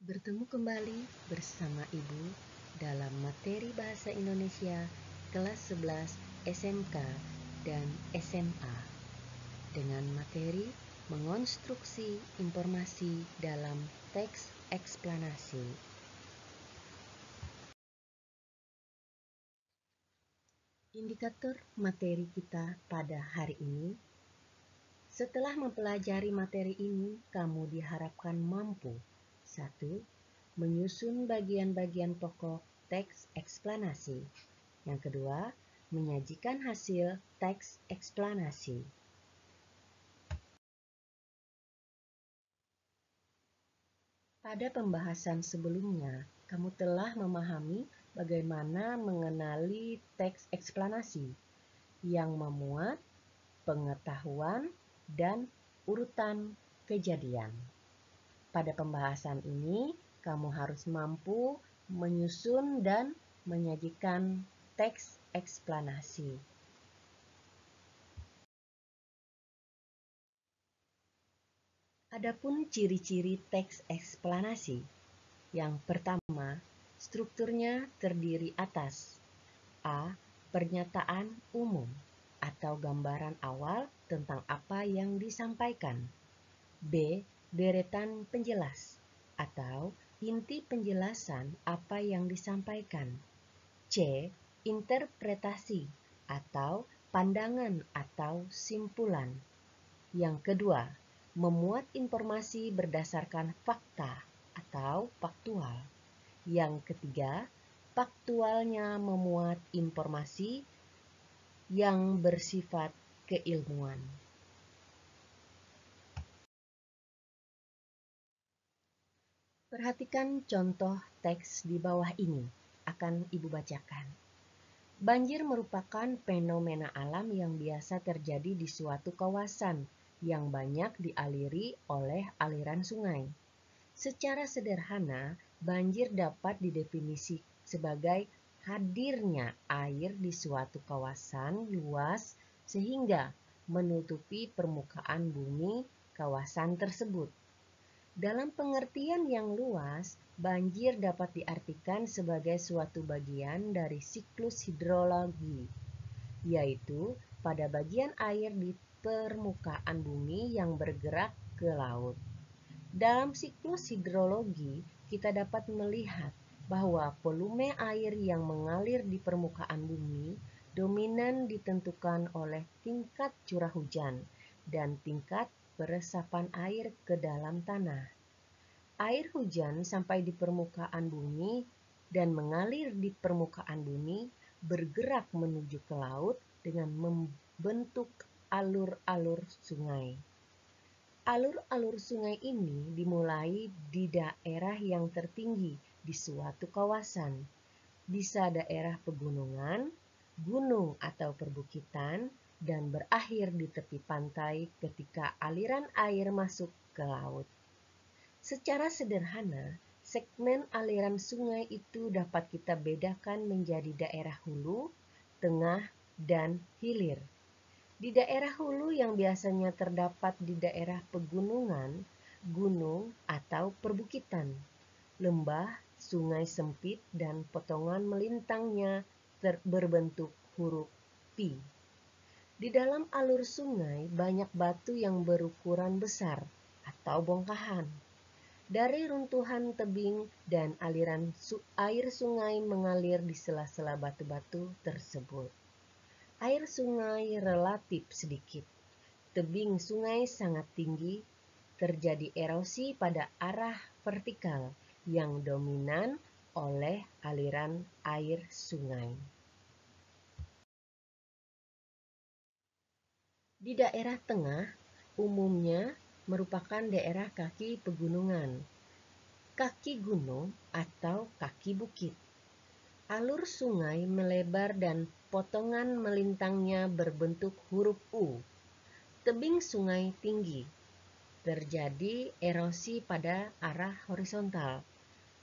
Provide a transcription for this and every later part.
Bertemu kembali bersama Ibu dalam materi Bahasa Indonesia kelas 11 SMK dan SMA dengan materi mengonstruksi informasi dalam teks eksplanasi. Indikator materi kita pada hari ini. Setelah mempelajari materi ini, kamu diharapkan mampu 1. Menyusun bagian-bagian pokok teks eksplanasi. Yang kedua, menyajikan hasil teks eksplanasi. Pada pembahasan sebelumnya, kamu telah memahami bagaimana mengenali teks eksplanasi yang memuat pengetahuan dan urutan kejadian. Pada pembahasan ini, kamu harus mampu menyusun dan menyajikan teks eksplanasi. Adapun ciri-ciri teks eksplanasi. Yang pertama, strukturnya terdiri atas A. Pernyataan umum atau gambaran awal tentang apa yang disampaikan. B. Deretan penjelas atau inti penjelasan apa yang disampaikan. C. Interpretasi atau pandangan atau simpulan. Yang kedua, memuat informasi berdasarkan fakta atau faktual. Yang ketiga, faktualnya memuat informasi yang bersifat keilmuan. Perhatikan contoh teks di bawah ini, akan Ibu bacakan. Banjir merupakan fenomena alam yang biasa terjadi di suatu kawasan yang banyak dialiri oleh aliran sungai. Secara sederhana, banjir dapat didefinisi sebagai hadirnya air di suatu kawasan luas sehingga menutupi permukaan bumi kawasan tersebut. Dalam pengertian yang luas, banjir dapat diartikan sebagai suatu bagian dari siklus hidrologi, yaitu pada bagian air di permukaan bumi yang bergerak ke laut. Dalam siklus hidrologi, kita dapat melihat bahwa volume air yang mengalir di permukaan bumi dominan ditentukan oleh tingkat curah hujan dan tingkat peresapan air ke dalam tanah. Air hujan sampai di permukaan bumi dan mengalir di permukaan bumi bergerak menuju ke laut dengan membentuk alur-alur sungai. Alur-alur sungai ini dimulai di daerah yang tertinggi di suatu kawasan, bisa daerah pegunungan, gunung atau perbukitan, dan berakhir di tepi pantai ketika aliran air masuk ke laut. Secara sederhana, segmen aliran sungai itu dapat kita bedakan menjadi daerah hulu, tengah, dan hilir. Di daerah hulu yang biasanya terdapat di daerah pegunungan, gunung, atau perbukitan, lembah, sungai sempit, dan potongan melintangnya berbentuk huruf P. Di dalam alur sungai banyak batu yang berukuran besar atau bongkahan. Dari runtuhan tebing dan aliran air sungai mengalir di sela-sela batu-batu tersebut. Air sungai relatif sedikit. Tebing sungai sangat tinggi. Terjadi erosi pada arah vertikal yang dominan oleh aliran air sungai. Di daerah tengah, umumnya merupakan daerah kaki pegunungan, kaki gunung, atau kaki bukit. Alur sungai melebar dan potongan melintangnya berbentuk huruf U. Tebing sungai tinggi. Terjadi erosi pada arah horizontal,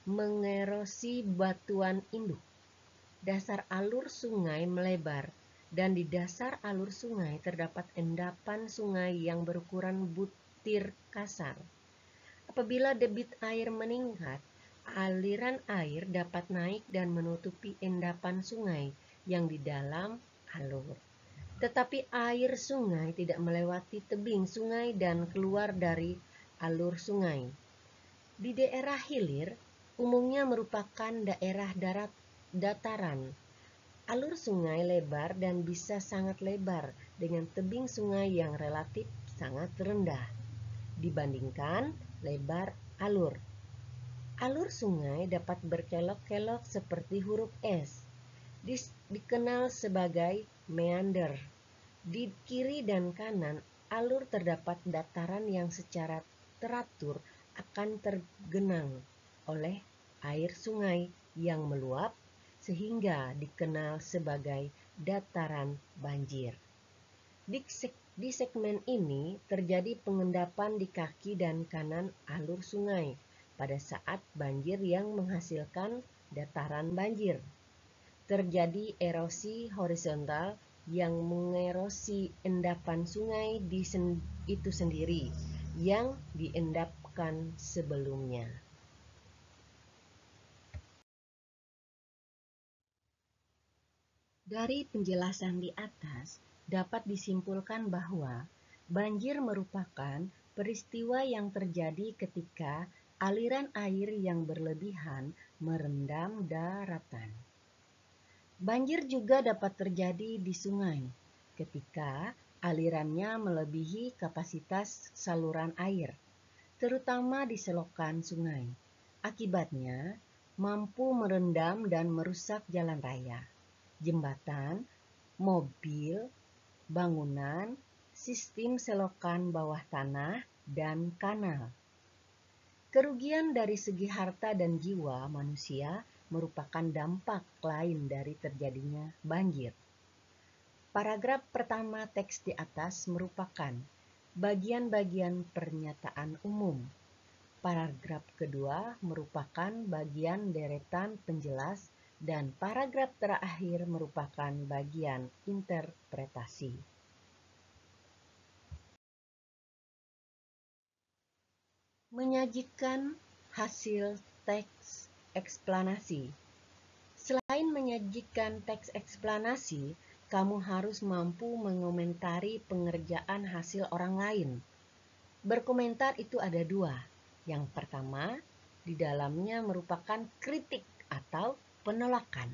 mengerosi batuan induk. Dasar alur sungai melebar, dan di dasar alur sungai terdapat endapan sungai yang berukuran butir kasar. Apabila debit air meningkat, aliran air dapat naik dan menutupi endapan sungai yang di dalam alur. Tetapi air sungai tidak melewati tebing sungai dan keluar dari alur sungai. Di daerah hilir, umumnya merupakan daerah dataran. Alur sungai lebar dan bisa sangat lebar dengan tebing sungai yang relatif sangat rendah dibandingkan lebar alur. Alur sungai dapat berkelok-kelok seperti huruf S. Dikenal sebagai meander. Di kiri dan kanan alur terdapat dataran yang secara teratur akan tergenang oleh air sungai yang meluap sehingga dikenal sebagai dataran banjir. Di segmen ini terjadi pengendapan di kaki dan kanan alur sungai pada saat banjir yang menghasilkan dataran banjir. Terjadi erosi horizontal yang mengerosi endapan sungai itu sendiri yang diendapkan sebelumnya. Dari penjelasan di atas, dapat disimpulkan bahwa banjir merupakan peristiwa yang terjadi ketika aliran air yang berlebihan merendam daratan. Banjir juga dapat terjadi di sungai ketika alirannya melebihi kapasitas saluran air, terutama di selokan sungai. Akibatnya, mampu merendam dan merusak jalan raya, jembatan, mobil, bangunan, sistem selokan bawah tanah, dan kanal. Kerugian dari segi harta dan jiwa manusia merupakan dampak lain dari terjadinya banjir. Paragraf pertama teks di atas merupakan bagian-bagian pernyataan umum. Paragraf kedua merupakan bagian deretan penjelas dan paragraf terakhir merupakan bagian interpretasi. Menyajikan hasil teks eksplanasi. Selain menyajikan teks eksplanasi, kamu harus mampu mengomentari pengerjaan hasil orang lain. Berkomentar itu ada dua. Yang pertama, di dalamnya merupakan kritik atau penolakan.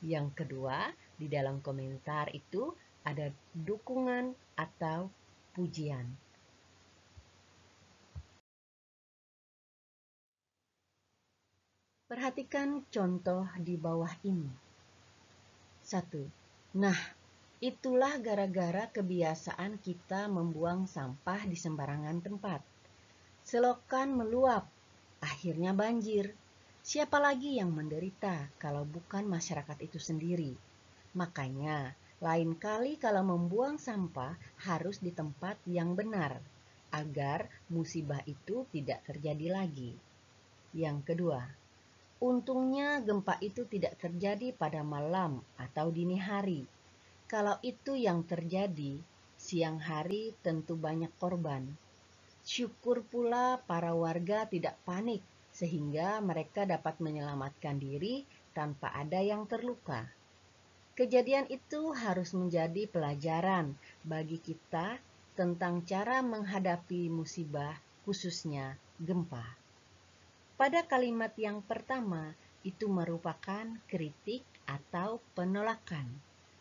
Yang kedua, di dalam komentar itu ada dukungan atau pujian. Perhatikan contoh di bawah ini. 1. Nah, itulah gara-gara kebiasaan kita membuang sampah di sembarangan tempat. Selokan meluap, akhirnya banjir. Siapa lagi yang menderita kalau bukan masyarakat itu sendiri? Makanya, lain kali kalau membuang sampah harus di tempat yang benar, agar musibah itu tidak terjadi lagi. Yang kedua, untungnya gempa itu tidak terjadi pada malam atau dini hari. Kalau itu yang terjadi, siang hari tentu banyak korban. Syukur pula para warga tidak panik sehingga mereka dapat menyelamatkan diri tanpa ada yang terluka. Kejadian itu harus menjadi pelajaran bagi kita tentang cara menghadapi musibah, khususnya gempa. Pada kalimat yang pertama, itu merupakan kritik atau penolakan.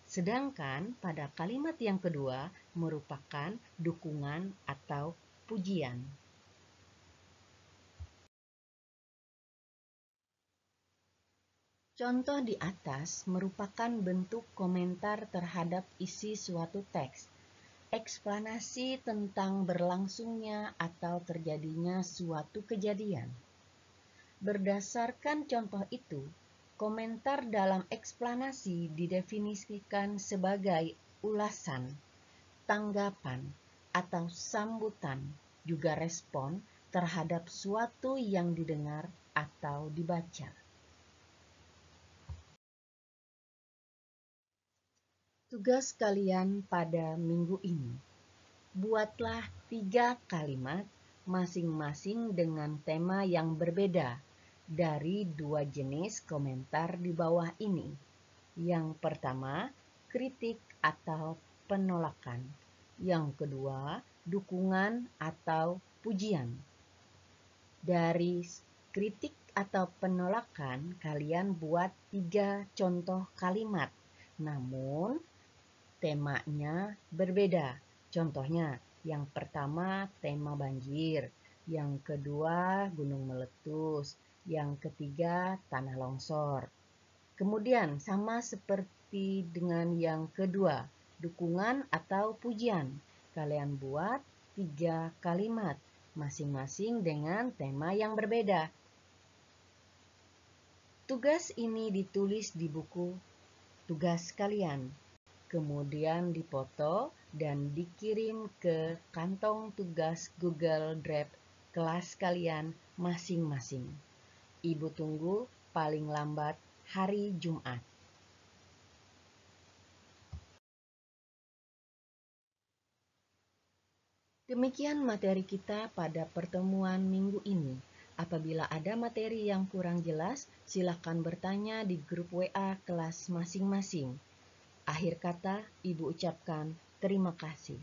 Sedangkan pada kalimat yang kedua merupakan dukungan atau pujian. Contoh di atas merupakan bentuk komentar terhadap isi suatu teks, eksplanasi tentang berlangsungnya atau terjadinya suatu kejadian. Berdasarkan contoh itu, komentar dalam eksplanasi didefinisikan sebagai ulasan, tanggapan, atau sambutan, juga respon terhadap suatu yang didengar atau dibaca. Tugas kalian pada minggu ini, buatlah 3 kalimat masing-masing dengan tema yang berbeda dari dua jenis komentar di bawah ini. Yang pertama, kritik atau penolakan. Yang kedua, dukungan atau pujian. Dari kritik atau penolakan, kalian buat 3 contoh kalimat. Namun, temanya berbeda. Contohnya, yang pertama tema banjir, yang kedua gunung meletus, yang ketiga tanah longsor. Kemudian sama seperti dengan yang kedua, dukungan atau pujian. Kalian buat 3 kalimat, masing-masing dengan tema yang berbeda. Tugas ini ditulis di buku tugas kalian, kemudian dipoto dan dikirim ke kantong tugas Google Drive kelas kalian masing-masing. Ibu tunggu paling lambat hari Jumat. Demikian materi kita pada pertemuan minggu ini. Apabila ada materi yang kurang jelas, silakan bertanya di grup WA kelas masing-masing. Akhir kata, Ibu ucapkan terima kasih.